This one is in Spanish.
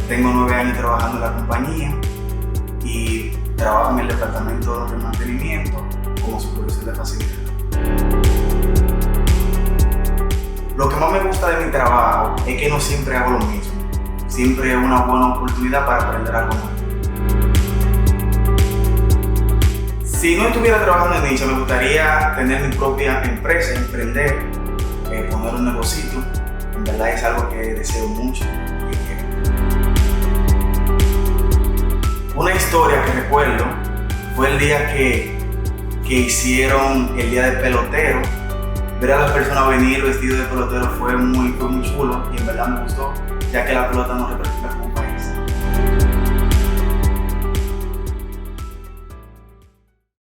Tengo 9 años trabajando en la compañía y trabajo en el departamento de mantenimiento como supervisor de facilidad. Lo que más me gusta de mi trabajo es que no siempre hago lo mismo. Siempre es una buena oportunidad para aprender algo nuevo. Si no estuviera trabajando en Nisha, me gustaría tener mi propia empresa, emprender, poner un negocito. En verdad es algo que deseo mucho y quiero. Una historia que recuerdo fue el día que hicieron el día del pelotero. Ver a las personas venir vestidos de pelotero fue muy chulo y en verdad me gustó, ya que la pelota nos representa